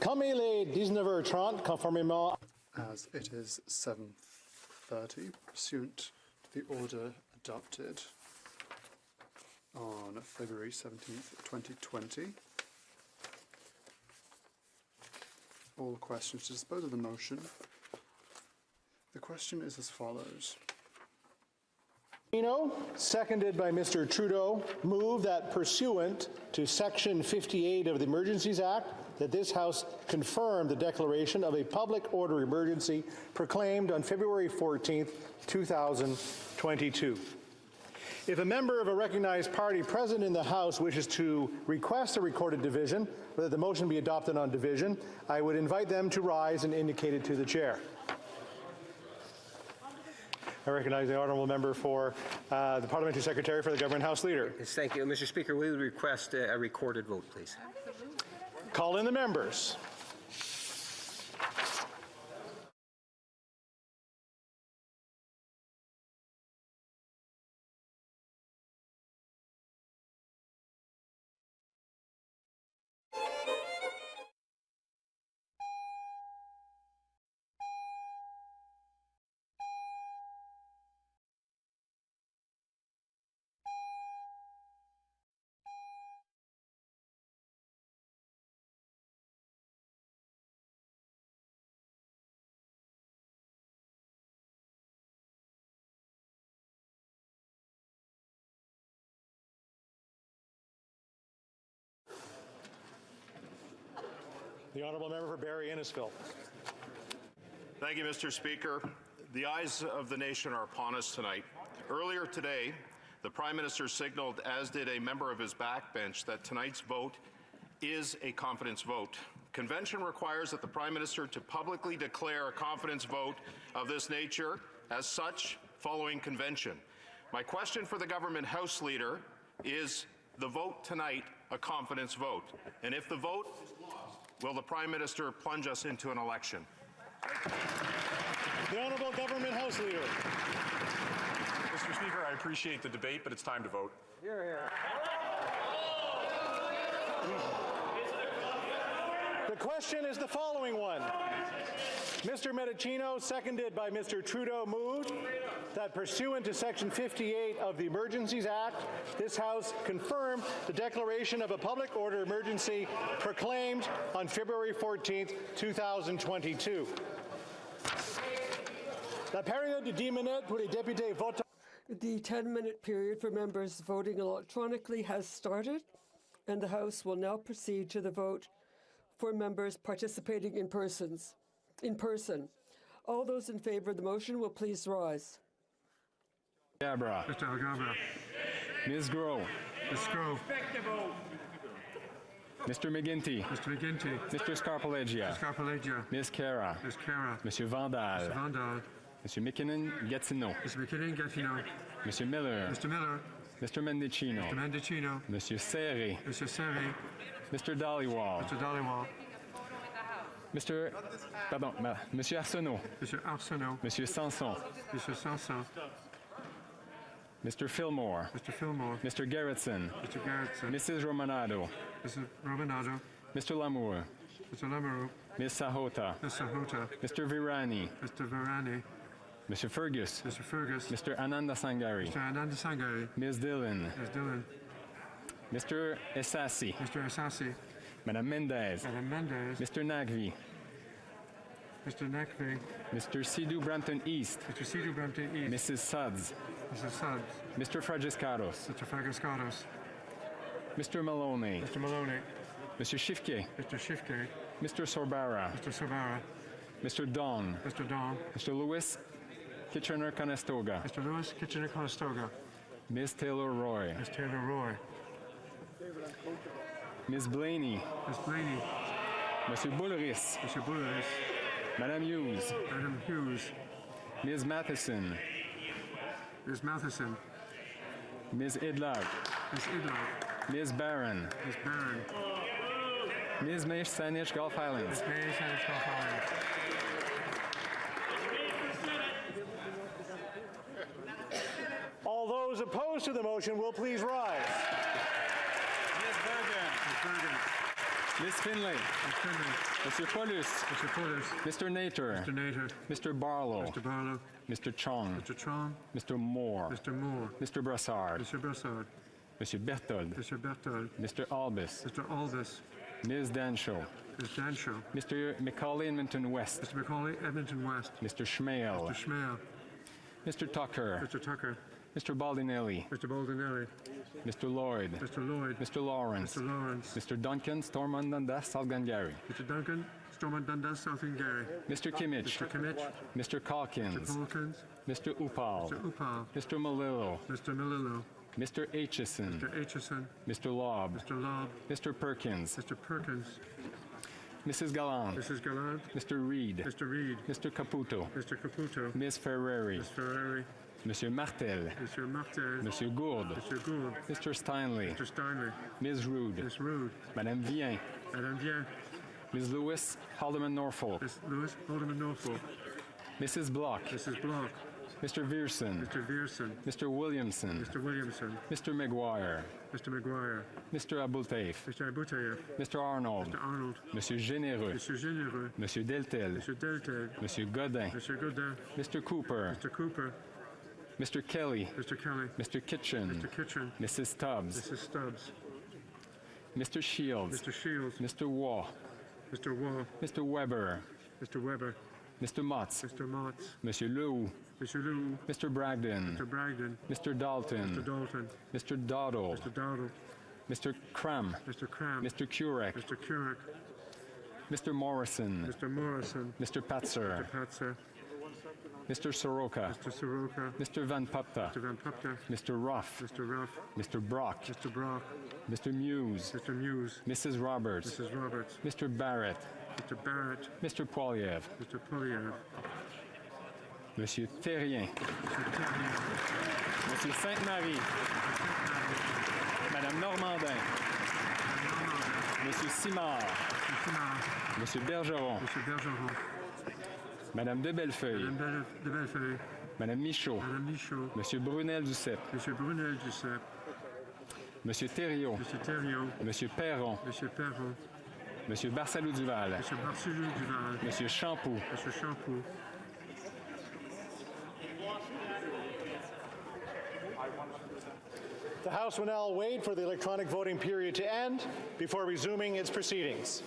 Comme il est 19h30, conformément as it is 7:30, pursuant to the order adopted on February 17th, 2020. All questions to dispose of the motion. The question is as follows. Seconded by Mr. Trudeau, move that pursuant to Section 58 of the Emergencies Act, that this House confirm the declaration of a public order emergency proclaimed on February 14th, 2022. If a member of a recognized party present in the House wishes to request a recorded division, or that the motion be adopted on division, I would invite them to rise and indicate it to the chair. I recognize the honourable member for the Parliamentary Secretary for the Government House Leader. Yes, thank you. Mr. Speaker, we would request a recorded vote, please. Call in the members. The honourable member for Barrie Innisfil. Thank you, Mr. Speaker. The eyes of the nation are upon us tonight. Earlier today, the Prime Minister signalled, as did a member of his backbench, that tonight's vote is a confidence vote. Convention requires that the Prime Minister to publicly declare a confidence vote of this nature as such following convention. My question for the Government House Leader is the vote tonight a confidence vote? And if the vote is lost, will the Prime Minister plunge us into an election? The Honourable Government House Leader. Mr. Speaker, I appreciate the debate, but it's time to vote. Here, here. The question is the following one. Mr. Medicino, seconded by Mr. Trudeau, moved that pursuant to Section 58 of the Emergencies Act, this House confirm the declaration of a public order emergency proclaimed on February 14th, 2022. La période de 10 minutes pour les députés votants. The 10-minute period for members voting electronically has started, and the House will now proceed to the vote for members participating in person. All those in favour of the motion will please rise. Gabra. Mr. Algabra. Ms. Grove. Ms. Grove. Mr. McGuinty. Mr. McGuinty. Mr. Scarpaleggia. Scarpaleggia. Ms. Cara. Ms. Cara. Monsieur Vandal. Mr. Vandal. Monsieur McKinnon-Gatineau. Mr. McKinnon-Gatineau. Monsieur Miller. Mr. Miller. Mr. Mendicino. Mr. Mendicino. Monsieur Serré. Mr. Serré. Mr. Dhaliwal. Mr. Dhaliwal. Monsieur Arsenault. Mr. Arsenault. Monsieur Sanson. Mr. Sanson. Mr. Fillmore. Mr. Fillmore. Mr. Garrettson. Mr. Garrettson. Mrs. Romanado. Mrs. Romanado. Mr. Lamour. Mr. Lamoureux. Ms. Sahota. Ms. Sahota. Mr. Virani. Mr. Virani. Mr. Fergus. Mr. Fergus. Mr. Ananda Sangari. Mr. Ananda Sangari. Ms. Dillon. Ms. Dillon. Mr. Essassi. Mr. Essassi. Madame Mendez. Madame Mendez. Mr. Nagvi. Mr. Nakvi. Mr. Sidhu Brampton East. Mr. Sidhu Brampton East. Mrs. Suds. Mrs. Suds. Mr. Fragiscatos. Mr. Fragiscatos. Mr. Maloney. Mr. Maloney. Mr. Shifke. Mr. Shifke. Mr. Sorbara. Mr. Sorbara. Mr. Don. Mr. Don. Mr. Lewis Kitchener-Conestoga. Mr. Lewis Kitchener-Conestoga. Ms. Taylor-Roy. Ms. Taylor-Roy. Ms. Blaney. Ms. Blaney. Monsieur Boulris. Mr. Boulris. Madame Hughes. Madam Hughes. Ms. Matheson. Ms. Matheson. Ms. Idlag. Ms. Idlag. Ms. Barron. Ms. Barron. Ms. Maye-Saanich, Gulf Islands. Ms. Maye-Saanich, Gulf Islands. All those opposed to the motion will please rise. Ms. Bergen. Ms. Bergen. Ms. Finlay. Mr. Paulus. Mr. Nater. Mr. Barlow. Mr. Chong. Mr. Moore. Mr. Brassard. Monsieur Berthold. Mr. Albus. Ms. Danshaw. Mr. Macaulay Edmonton West. Mr. Schmale. Mr. Tucker. Mr. Baldinelli. Mr. Lloyd. Mr. Lawrence. Mr. Duncan Stormont Dundas Salgangari. Mr. Kimmich. Mr. Calkins. Mr. Upal. Mr. Malillo. Mr. Aitchison. Mr. Lobb. Mr. Perkins. Mrs. Gallant. Mr. Reed. Mr. Caputo. Ms. Ferreri. Monsieur Martel. Monsieur Gourde. Mr. Steinley. Ms. Rude. Madame Vien. Ms. Lewis, Haldeman Norfolk. Mrs. Block. Mr. Vierson. Mr. Williamson. Mr. McGuire. Mr. Aboultaif. Mr. Arnold. Monsieur Généreux. Monsieur Deltel. Monsieur Godin. Mr. Cooper. Mr. Kelly. Mr. Kitchen. Mrs. Stubbs. Mr. Shields. Mr. Waugh. Mr. Weber. Mr. Motz. Monsieur Lew. Mr. Bragdon. Mr. Dalton. Mr. Doddle. Mr. Cram. Mr. Kurek. Mr. Morrison. Mr. Patzer. Mr. Soroka. Mr. Van Pupta. Mr. Ruff. Mr. Brock. Mr. Muse. Mrs. Roberts. Mr. Barrett. Mr. Poiliev. Monsieur Terrien. Monsieur Sainte-Marie. Madame Normandin. Monsieur Simard. Monsieur Bergeron. Madame de Bellefeuille. Madame Michaud. Monsieur Brunel Duceppe. Monsieur Thériault. Monsieur Perron. Monsieur Barsalou-Duval. Monsieur Champoux. The House will now wait for the electronic voting period to end before resuming its proceedings.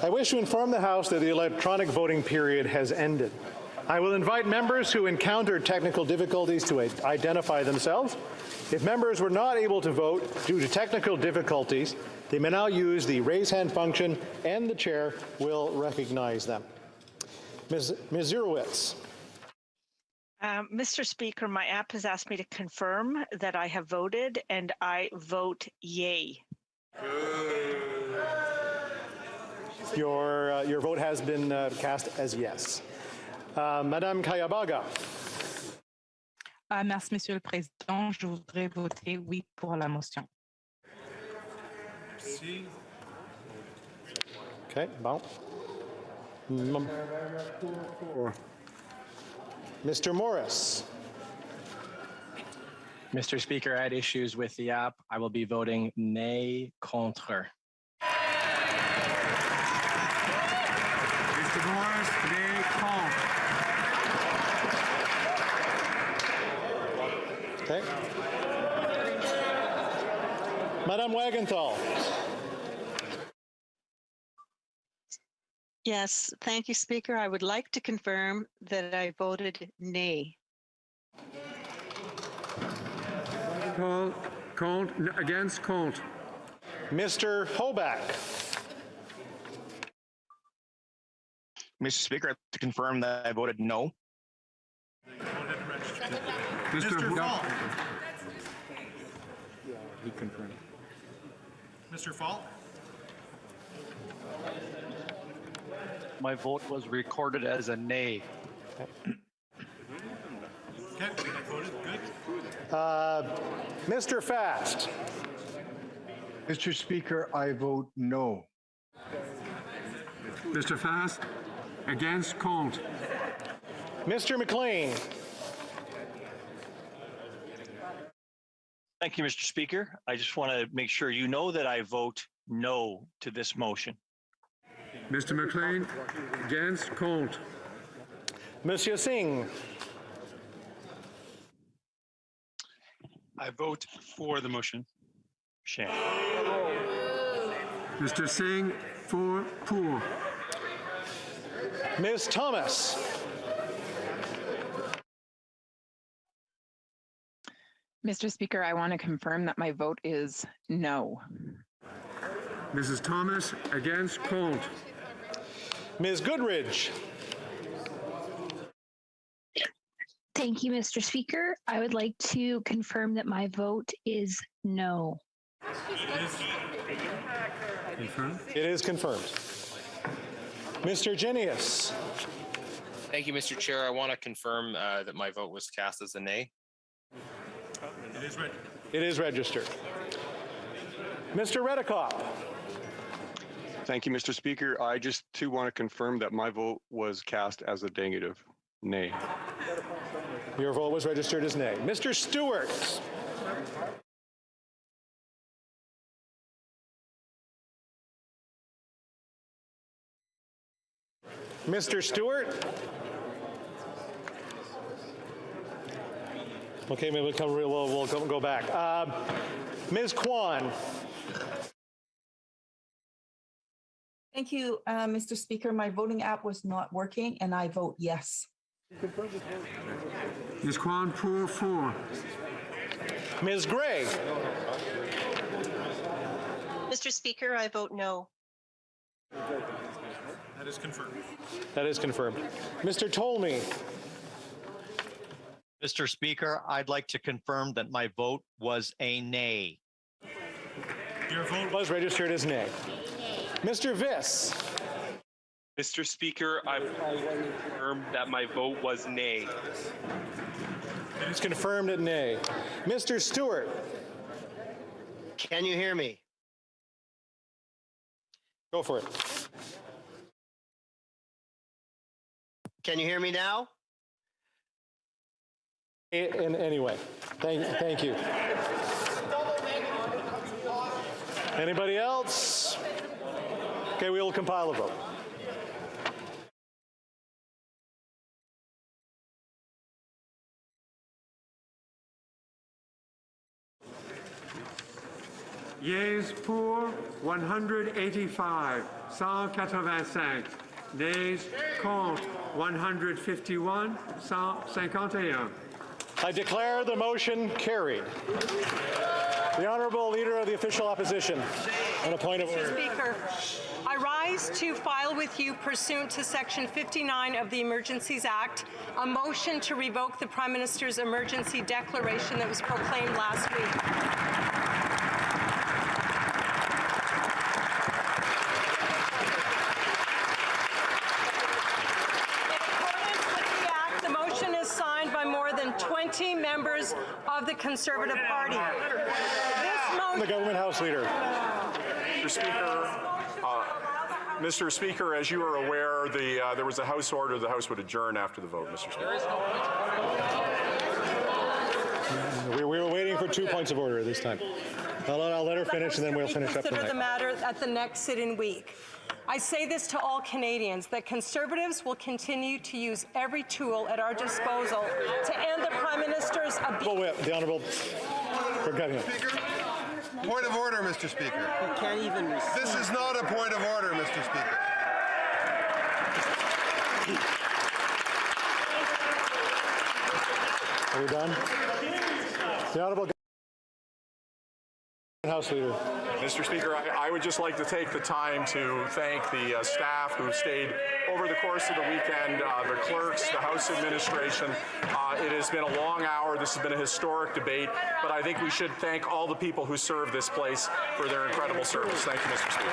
I wish to inform the House that the electronic voting period has ended. I will invite members who encountered technical difficulties to identify themselves. If members were not able to vote due to technical difficulties, they may now use the raise hand function and the chair will recognize them. Ms. Zurowitz. Mr. Speaker, my app has asked me to confirm that I have voted, and I vote yay. Your vote has been cast as yes. Madame Kayabaga. Merci, Monsieur le Président. Je voudrais voter oui pour la motion. Okay, bon. Mr. Morris. Mr. Speaker, I had issues with the app. I will be voting nay contre. Mr. Morris, nay contre. Okay. Madame Wagenthal. Yes, thank you, Speaker. I would like to confirm that I voted nay. Against contre. Mr. Hoback. Mr. Speaker, I have to confirm that I voted no. Mr. Fall. He confirmed. Mr. Fall? My vote was recorded as a nay. Okay, voted. Good. Mr. Fast. Mr. Speaker, I vote no. Mr. Fast. Against contre. Mr. McLean. Thank you, Mr. Speaker. I just want to make sure you know that I vote no to this motion. Mr. McLean. Against contre. Monsieur Singh. I vote for the motion. Shame. Mr. Singh, pour. Ms. Thomas. Mr. Speaker, I want to confirm that my vote is no. Mrs. Thomas, against contre. Ms. Goodridge. Thank you, Mr. Speaker. I would like to confirm that my vote is no. Confirmed. It is confirmed. Mr. Genius. Thank you, Mr. Chair. I want to confirm that my vote was cast as a nay. It is registered. It is registered. Mr. Redekop. Thank you, Mr. Speaker. I just too want to confirm that my vote was cast as a negative, nay. Your vote was registered as nay. Mr. Stewart. Mr. Stewart. Okay, maybe we'll go back. Ms. Kwan. Thank you, Mr. Speaker. My voting app was not working, and I vote yes. Ms. Kwan, pour. Ms. Gray. Mr. Speaker, I vote no. That is confirmed. That is confirmed. Mr. Tolmie. Mr. Speaker, I'd like to confirm that my vote was a nay. Your vote was registered as nay. Mr. Viss. Mr. Speaker, I confirm that my vote was nay. It is confirmed at nay. Mr. Stewart. Can you hear me? Go for it. Can you hear me now? Anyway, thank you. Anybody else? Okay, we will compile a vote. Yeas pour 185, 185. Nays contre 151, 151. I declare the motion carried. The Honourable Leader of the Official Opposition, on a point of order. Mr. Speaker, I rise to file with you pursuant to Section 59 of the Emergencies Act, a motion to revoke the Prime Minister's emergency declaration that was proclaimed last week. By more than 20 members of the Conservative Party. The Government House Leader. Mr. Speaker, as you are aware, there was a House order. The House would adjourn after the vote, Mr. Speaker. We were waiting for 2 points of order this time. I'll let her finish, and then we'll finish up Consider tonight. the matter at the next sitting week. I say this to all Canadians, that Conservatives will continue to use every tool at our disposal to end the Prime Minister's abuse. The Honourable. Point of order, Mr. Speaker. You can't even. This is not a point of order, Mr. Speaker. Are we done? The Honourable House Leader. Mr. Speaker, I would just like to take the time to thank the staff who stayed over the course of the weekend, the clerks, the House administration. It has been a long hour. This has been a historic debate, but I think we should thank all the people who serve this place for their incredible service. Thank you, Mr. Speaker.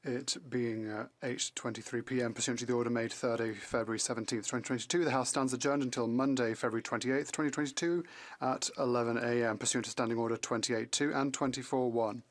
It being 8:23 p.m. pursuant to the order made Thursday, February 17th, 2022, the House stands adjourned until Monday, February 28th, 2022 at 11 a.m. pursuant to Standing Order 28.2 and 24.1.